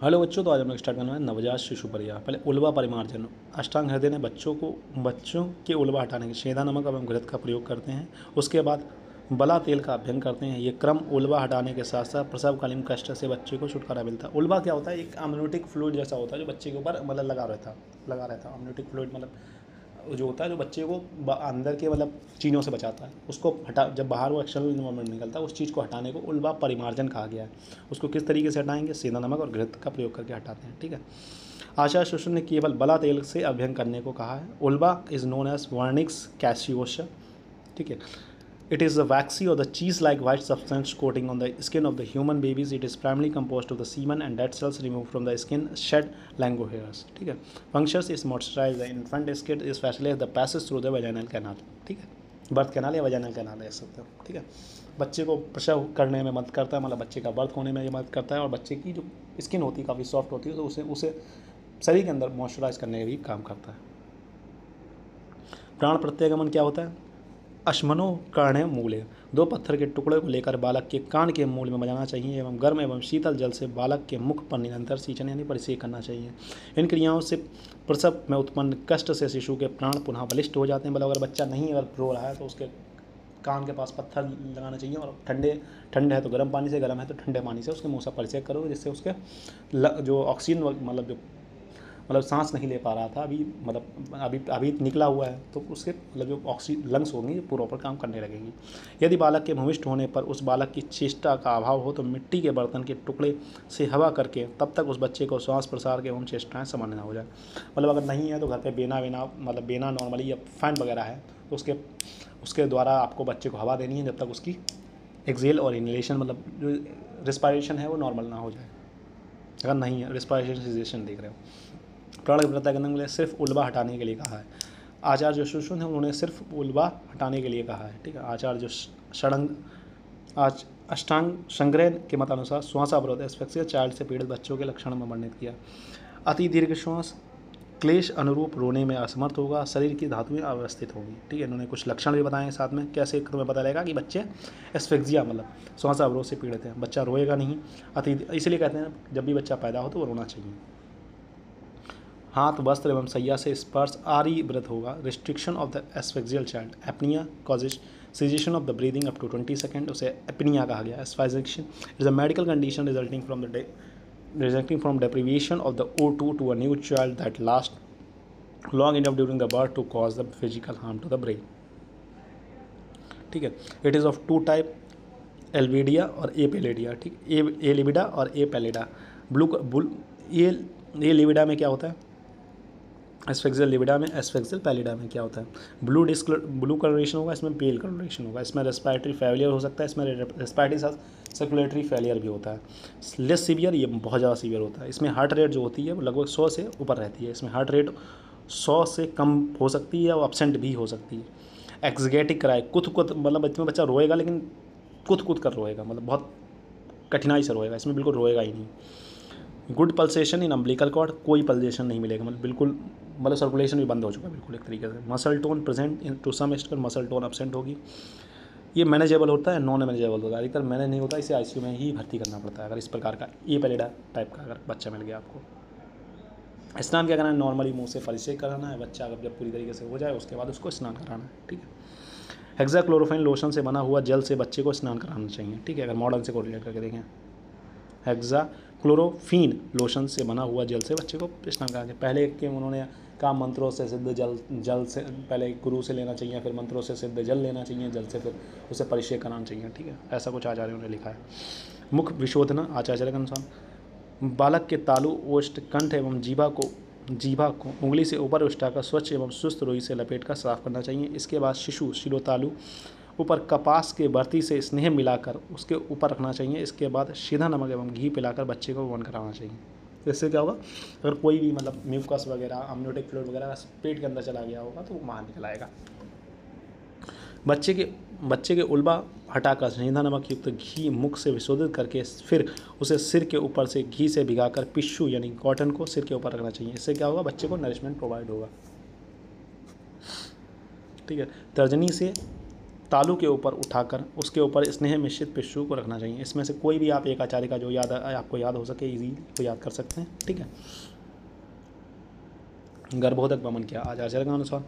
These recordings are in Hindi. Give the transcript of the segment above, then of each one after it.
हेलो बच्चों, तो आज हम लोग स्टार्ट करना है नवजात शिशु परिवार। पहले उल्वा परिमार्जन। अष्टांग हृदय ने बच्चों के उल्वा हटाने के सेंधा नमक एवं घृत का प्रयोग करते हैं। उसके बाद बला तेल का अभ्यंग करते हैं। ये क्रम उल्वा हटाने के साथ साथ प्रसवकालीन कष्ट से बच्चे को छुटकारा मिलता है। उल्वा क्या होता है? एक अमनियोटिक फ्लूइड जैसा होता है जो बच्चे के ऊपर मतलब लगा रहता है। अमनियोटिक फ्लूइड मतलब जो होता है जो बच्चे को अंदर के मतलब चीज़ों से बचाता है, उसको हटा, जब बाहर वो एक्सटर्नल इन्वायरमेंट निकलता है उस चीज़ को हटाने को उल्वा परिमार्जन कहा गया है। उसको किस तरीके से हटाएंगे? सेंधा नमक और घृत का प्रयोग करके हटाते हैं। ठीक है। आचार्य शोषण ने केवल बला तेल से अभ्यंग करने को कहा है। उल्वा is known as vernix caseosa. ठीक है। It is a waxy or the cheese-like white substance coating on the skin of the human babies. It is primarily composed of the semen and dead cells removed from the skin, shed langohairs. ठीक है. Functions is moisturize the infant skin, especially as the passes through the vaginal canal. ठीक है. बर्थ कैनाल या वजाइनल कैनाल कह सकते हो। ठीक है। बच्चे को प्रसव करने में मदद करता है, मतलब बच्चे का बर्थ होने में ये मदद करता है, और बच्चे की जो स्किन होती है काफ़ी सॉफ्ट होती है, तो उसे शरीर के अंदर मॉइस्चराइज करने का भी काम करता है। प्राण प्रत्यागमन क्या होता है? अश्मनो कर्णे मूले। दो पत्थर के टुकड़े को लेकर बालक के कान के मूल में बजाना चाहिए एवं गर्म एवं शीतल जल से बालक के मुख पर निरंतर सींचन यानी परिसेक करना चाहिए। इन क्रियाओं से प्रसव में उत्पन्न कष्ट से शिशु के प्राण पुनः बलिष्ठ हो जाते हैं। मतलब अगर बच्चा नहीं अगर रो रहा है तो उसके कान के पास पत्थर लगाना चाहिए, और ठंडे है तो गर्म पानी से, गर्म है तो ठंडे पानी से उसके मुँह से परिसेक करोगे, जिससे उसके जो ऑक्सीजन मतलब सांस नहीं ले पा रहा था, अभी निकला हुआ है, तो उसके मतलब जो लंग्स होंगी प्रॉपर काम करने लगेंगी। यदि बालक के भूमिष्ठ होने पर उस बालक की चेष्टा का अभाव हो तो मिट्टी के बर्तन के टुकड़े से हवा करके तब तक उस बच्चे को श्वास प्रसार के एवं चेष्टाएँ सामान्य ना हो जाए। मतलब अगर नहीं है तो घर पे बेना नॉर्मली या फैन वगैरह है तो उसके द्वारा आपको बच्चे को हवा देनी है जब तक उसकी एक्सेल और इनहेलेशन मतलब जो रिस्पायरेशन है वो नॉर्मल ना हो जाए। अगर नहीं है रिस्पायरेशन देख रहे हो। प्राण प्रत्यागमन के लिए सिर्फ उल्वा हटाने के लिए कहा है। आचार्य जो शिशु हैं उन्होंने सिर्फ उल्वा हटाने के लिए कहा है। ठीक है। आचार्य जो अष्टांग संग्रह के मतानुसार श्वास अवरोध एस्फेक्सिया चाइल्ड से पीड़ित बच्चों के लक्षण में वर्णित किया। अति दीर्घ श्वास क्लेश अनुरूप रोने में असमर्थ होगा, शरीर की धातुएं अव्यवस्थित होंगी। ठीक है। इन्होंने कुछ लक्षण भी बताए साथ में, कैसे तुम्हें पता लगेगा कि बच्चे एस्फेक्सिया मतलब श्वास अवरोध से पीड़ित हैं। बच्चा रोएगा नहीं, इसलिए कहते हैं जब भी बच्चा पैदा हो तो वो रोना चाहिए। हाथ, वस्त्र एवं सैया से स्पर्श आरी व्रत होगा। Restriction of the asphyxial child apnoea causes cessation of the breathing up to 20 second, उसे एपनिया कहा गया। Asphyxiation is a medical condition resulting from deprivation of the O2 to a new child that lasts long enough during the birth to cause the physical harm to the brain. ठीक है। इट इज़ ऑफ 2 टाइप, एल्विडिया और एपेलिडिया। ठीक, ए लिबिडा और ए पैलिडा। ये लिबिडा में क्या होता है? एस्फेक्सियल लिबिडा में, एस्फेक्सियल पैलिडा में क्या होता है? ब्लू कलरेशन होगा, इसमें पेल कलरेशन होगा। इसमें रेस्पिरेटरी फेलियर हो सकता है, इसमें रेस्पिरेटरी सर्कुलेटरी फेलियर भी होता है। लेस सीवियर, ये बहुत ज़्यादा सीवियर होता है। इसमें हार्ट रेट जो होती है वो लगभग 100 से ऊपर रहती है। इसमें हार्ट रेट 100 से कम हो सकती है और अपसेंट भी हो सकती है। एक्सगेटिक क्राई, कुछ मतलब इसमें बच्चा रोएगा लेकिन कुछ कर रोएगा, मतलब बहुत कठिनाई से रोएगा, इसमें बिल्कुल रोएगा ही नहीं। गुड पल्सेशन इन अम्बिलिकल कॉर्ड, कोई पल्सेशन नहीं मिलेगा, मतलब सर्कुलेशन भी बंद हो चुका है बिल्कुल एक तरीके से। Muscle tone present in to some extent, muscle tone absent होगी। ये मैनेजेबल होता है, नॉन मैनेजेबल होता है। अधिकतर मैनेज नहीं होता, इसे आईसीयू में ही भर्ती करना पड़ता है अगर इस प्रकार का ए पैलिडा टाइप का अगर बच्चा मिल गया आपको। स्नान क्या कराना है? नॉर्मली मुँह से परिसेक कराना है। बच्चा अगर जब पूरी तरीके से हो जाए उसके बाद उसको स्नान कराना है। ठीक है। हेक्साक्लोरोफेन लोशन से बना हुआ जल से बच्चे को स्नान कराना चाहिए। ठीक है। अगर मॉडर्न से कोरिलेट करके देखें, हेक्साक्लोरोफीन लोशन से बना हुआ जल से बच्चे को स्नान कराना चाहिए। पहले के उन्होंने कहा मंत्रों से सिद्ध जल से पहले गुरु से लेना चाहिए, फिर मंत्रों से सिद्ध जल लेना चाहिए, जल से फिर उसे परिचय कराना चाहिए। ठीक है। ऐसा कुछ आचार्यों ने लिखा है। मुख विशोधना आचार्य के अनुसार बालक के तालु, ओष्ठ, कंठ एवं जीभा को उंगली से ऊपर उठाकर स्वच्छ एवं सुस्त रुई से लपेट कर साफ करना चाहिए। इसके बाद शिशु शिरोतालु ऊपर कपास के बर्ती से स्नेह मिलाकर उसके ऊपर रखना चाहिए। इसके बाद सीधा नमक एवं घी पिलाकर बच्चे को वन कराना चाहिए। तो इससे क्या होगा? अगर कोई भी मतलब म्यूकस वगैरह, अमनियोटिक फ्लूइड वगैरह पेट के अंदर चला गया होगा तो वो बाहर निकल आएगा। बच्चे के उल्बा हटाकर सीधा नमक युक्त घी मुख से विशोधित करके फिर उसे सिर के ऊपर से घी से भिगाकर पिशू यानी कॉटन को सिर के ऊपर रखना चाहिए। इससे क्या होगा? बच्चे को नरिशमेंट प्रोवाइड होगा। ठीक है। तर्जनी से तालू के ऊपर उठाकर उसके ऊपर स्नेह मिश्रित पिस्सू को रखना चाहिए। इसमें से कोई भी आप एक आचार्य का जो आपको याद हो सके इजी को याद कर सकते हैं। ठीक है। गर्भोदक वमन क्या? आज आचार्य के अनुसार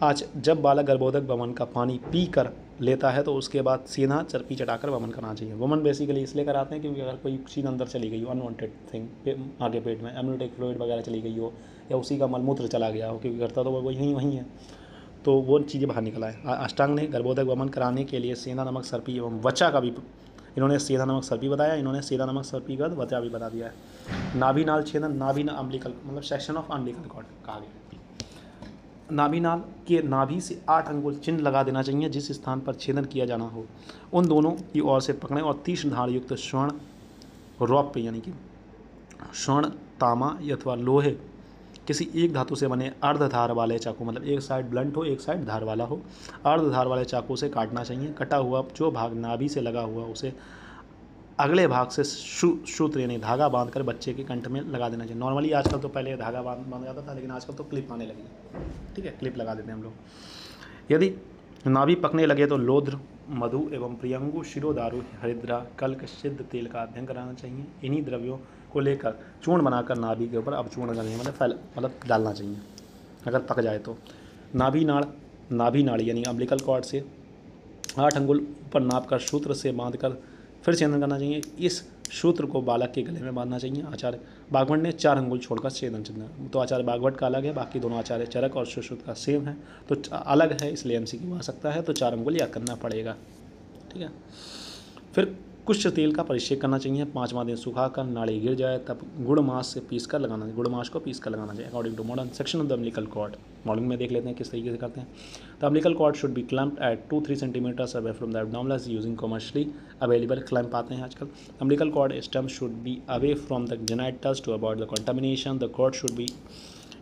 आज जब बालक गर्भोदक वमन का पानी पी कर लेता है तो उसके बाद सीधा चरपी चटाकर वमन करना चाहिए। वमन बेसिकली इसलिए कराते हैं क्योंकि अगर कोई चीज़ अंदर चली गई हो, अनवांटेड थिंग आगे पेट में एमनियोटिक फ्लूइड वगैरह चली गई हो, या उसी का मलमूत्र चला गया हो, क्योंकि करता तो वो वहीं है, तो वो चीज़ें बाहर निकल आए। अष्टांग ने गर्भोदक वमन कराने के लिए सेंधा नमक सर्पी एवं वचा का भी, इन्होंने सेंधा नमक सर्पी बताया, इन्होंने सेंधा नमक सर्पी का वचा भी बता दिया है। नाभिनाल छेदन, नाभि अम्बिकल मतलब सेक्शन ऑफ अम्बिकल कॉर्ड कहा गया। नाभिनाल के नाभि से 8 अंगुल चिन्ह लगा देना चाहिए जिस स्थान पर छेदन किया जाना हो, उन दोनों की ओर से पकड़ें और तीक्ष्ण धार युक्त स्वर्ण रौप्य यानी कि स्वर्ण, तामा अथवा लोहे किसी एक धातु से बने अर्धधार वाले चाकू, मतलब एक साइड ब्लंट हो एक साइड धार वाला हो, अर्धधार वाले चाकू से काटना चाहिए। कटा हुआ जो भाग नाभि से लगा हुआ उसे अगले भाग से सूत्र यानी धागा बांधकर बच्चे के कंठ में लगा देना चाहिए। नॉर्मली आजकल तो पहले धागा बांधा जाता था, लेकिन आजकल तो क्लिप आने लगी है। ठीक है, क्लिप लगा देते हैं हम लोग। यदि नाभि पकने लगे तो लोध्र, मधु एवं प्रियंगु, शिरोदारु, हरिद्रा, कल्क, सिद्ध तेल का अध्ययन कराना चाहिए। इन्हीं द्रव्यों को लेकर चूर्ण बनाकर नाभि के ऊपर अब चूर्ण करना मतलब डालना चाहिए अगर पक जाए तो। नाभि नाड़ी यानी अम्बिलिकल कॉर्ड से 8 अंगुल ऊपर नाप कर सूत्र से बांधकर फिर छेदन करना चाहिए। इस सूत्र को बालक के गले में बांधना चाहिए। आचार्य बागभट ने 4 अंगुल छोड़कर छेदन चिन्ह, तो आचार्य बागभट का अलग है, बाकी दोनों आचार्य चरक और सुश्रुत का सेम है, तो अलग है इसलिए एमसीक्यू आ सकता है, तो 4 अंगुल याद करना पड़ेगा। ठीक है। फिर कुछ तेल का परिक्षेप करना चाहिए। 5वां दिन सुखाकर नाड़ी गिर जाए तब गुड़ मास से पीस कर लगाना, गुड़ मास को पीस कर लगाना चाहिए। According to modern section of the umbilical cord, modern में देख लेते हैं किस तरीके से करते हैं। The umbilical cord should be clamped at 2-3 centimetres away from the abdominal using commercially available clamp आते हैं आजकल। Umbilical cord stump should be away from the genitals to avoid the contamination. The cord should be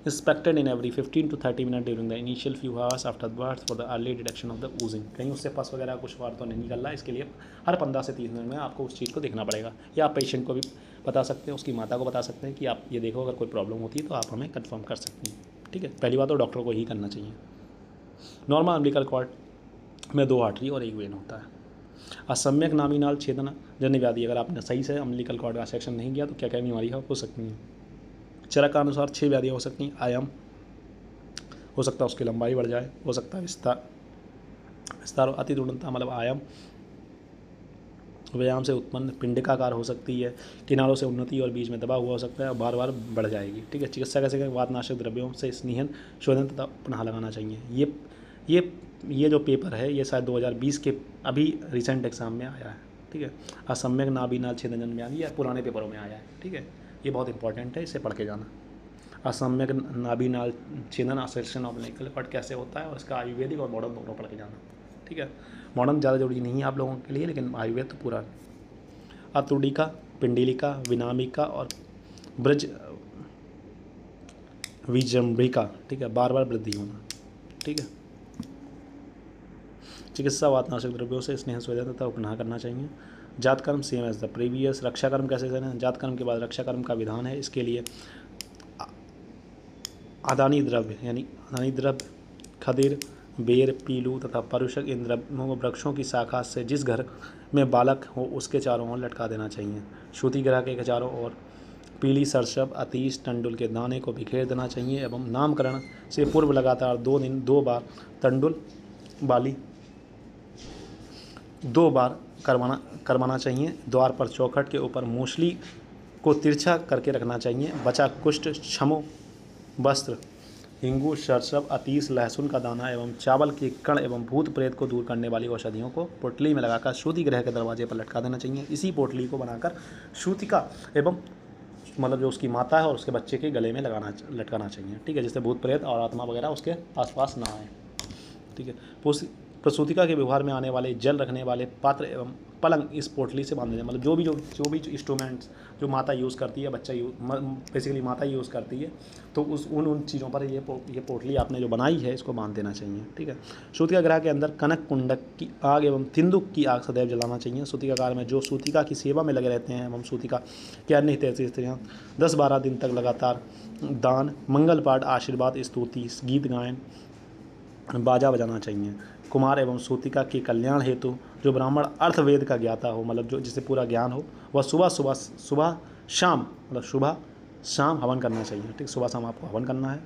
inspected in every 15 to 30 minutes during the initial few hours after birth for the early detection of the oozing। कहीं उससे पस वगैरह कुछ बार तो नहीं निकल रहा है, इसके लिए हर 15 से 30 मिनट में आपको उस चीज़ को देखना पड़ेगा, या आप पेशेंट को भी बता सकते हैं, उसकी माता को बता सकते हैं कि आप ये देखो, अगर कोई प्रॉब्लम होती है तो आप हमें कंफर्म कर सकते हैं। ठीक है, पहली बात तो डॉक्टर को ही करना चाहिए। नॉर्मल अम्बिलिकल कॉर्ड में 2 आर्टरी और 1 वेन होता है। असम्यक नाभिनाल छेदन जन्य व्याधि, अगर आपने सही से अम्बिलिकल कॉर्ड का सेक्शन नहीं किया तो क्या क्या बीमारी हो सकती हैं। चरक का अनुसार 6 व्याधियाँ हो सकती हैं। आयाम हो सकता है उसकी लंबाई बढ़ जाए, हो सकता है विस्तार अति दृढ़ता मतलब आयाम व्यायाम से उत्पन्न पिंडिकाकार हो सकती है, किनारों से उन्नति और बीच में दबा हुआ हो सकता है और बार बार बढ़ जाएगी। ठीक है। चिकित्सा कैसे वातनाशक द्रव्यों से स्नेहन शोधन तथा पुनः लगाना चाहिए। ये जो पेपर है ये शायद 2020 के अभी रिसेंट एग्जाम में आया है। ठीक है। असम्यक नाभिनाल छेदन जन्य व्याधि या पुराने पेपरों में आया है। ठीक है, ये बहुत इंपॉर्टेंट है, इसे पढ़ के जाना। असम्यक नाभिनाल छेदन असर्शन ऑफ अम्बिलिकल कॉर्ड कैसे होता है और इसका आयुर्वेदिक और मॉडर्न दोनों पढ़ के जाना। ठीक है, मॉडर्न ज़्यादा जरूरी नहीं है आप लोगों के लिए, लेकिन आयुर्वेद तो पूरा। अतुडिका, पिंडलिका, विनामिका और ब्रज विजृंभिका। ठीक है, बार बार वृद्धि होना। ठीक है। चिकित्सा वातनाशक द्रव्यों से स्नेह शोधन तथा उपनाह करना चाहिए। जातकर्म सेम एज द प्रीवियस। रक्षाकर्म कैसे करें? जातकर्म के बाद रक्षाकर्म का विधान है। इसके लिए आदानी द्रव्य यानी आदानी द्रव्य खदिर, बेर, पीलू तथा परुषक इन द्रव्यों वृक्षों की शाखा से जिस घर में बालक हो उसके चारों ओर लटका देना चाहिए। श्रुति ग्रह के चारों ओर पीली सरसब, अतीश, तंडुल के दाने को बिखेर देना चाहिए एवं नामकरण से पूर्व लगातार 2 दिन 2 बार तंडुल बाली 2 बार करवाना चाहिए। द्वार पर चौखट के ऊपर मूसली को तिरछा करके रखना चाहिए। बचा कुष्ठ, छमो, वस्त्र, हिंगू, सरसब, अतीस, लहसुन का दाना एवं चावल के कण एवं भूत प्रेत को दूर करने वाली औषधियों को पोटली में लगाकर श्रुति ग्रह के दरवाजे पर लटका देना चाहिए। इसी पोटली को बनाकर श्रुतिका एवं मतलब जो उसकी माता है और उसके बच्चे के गले में लटकाना चाहिए। ठीक है, जिससे भूत प्रेत और आत्मा वगैरह उसके आसपास ना आए। ठीक है। प्रसूतिका के व्यवहार में आने वाले जल रखने वाले पात्र एवं पलंग इस पोटली से बांधे जाए। मतलब जो भी इंस्ट्रूमेंट्स जो माता यूज़ करती है, बच्चा बेसिकली माता यूज़ करती है, तो उन चीज़ों पर ये पोटली आपने जो बनाई है इसको बांध देना चाहिए। ठीक है। सूतिका ग्रह के अंदर कनक कुंडक की आग एवं तिंदुक की आग सदैव जलाना चाहिए। सूतिका काल में जो सूतिका की सेवा में लगे रहते हैं एवं सूतिका के अन्य हितैषी स्त्रियाँ 10-12 दिन तक लगातार दान, मंगल पाठ, आशीर्वाद, स्तुति, गीत गायन, बाजा बजाना चाहिए। कुमार एवं सूतिका के कल्याण हेतु जो ब्राह्मण अर्थवेद का ज्ञाता हो, मतलब जो जिसे पूरा ज्ञान हो, वह सुबह शाम, मतलब सुबह शाम हवन करना चाहिए। ठीक, सुबह शाम आपको हवन करना है।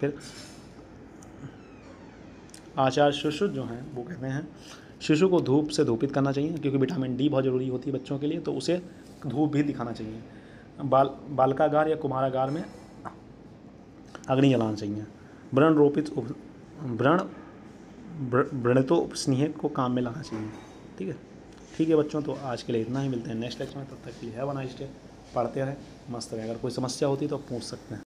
फिर आचार्य शिशु जो हैं वो कहते हैं शिशु को धूप से धूपित करना चाहिए, क्योंकि विटामिन डी बहुत ज़रूरी होती है बच्चों के लिए, तो उसे धूप भी दिखाना चाहिए। बालकागार या कुमारागार में अग्नि जलाना चाहिए। व्रणितो उपस्नेह को काम में लाना चाहिए। ठीक है बच्चों, तो आज के लिए इतना ही। मिलते हैं नेक्स्ट लेक्चर में, तब तक के लिए हैव अ नाइस डे। पढ़ते रहें, मस्त रहें। अगर कोई समस्या होती तो आप पूछ सकते हैं।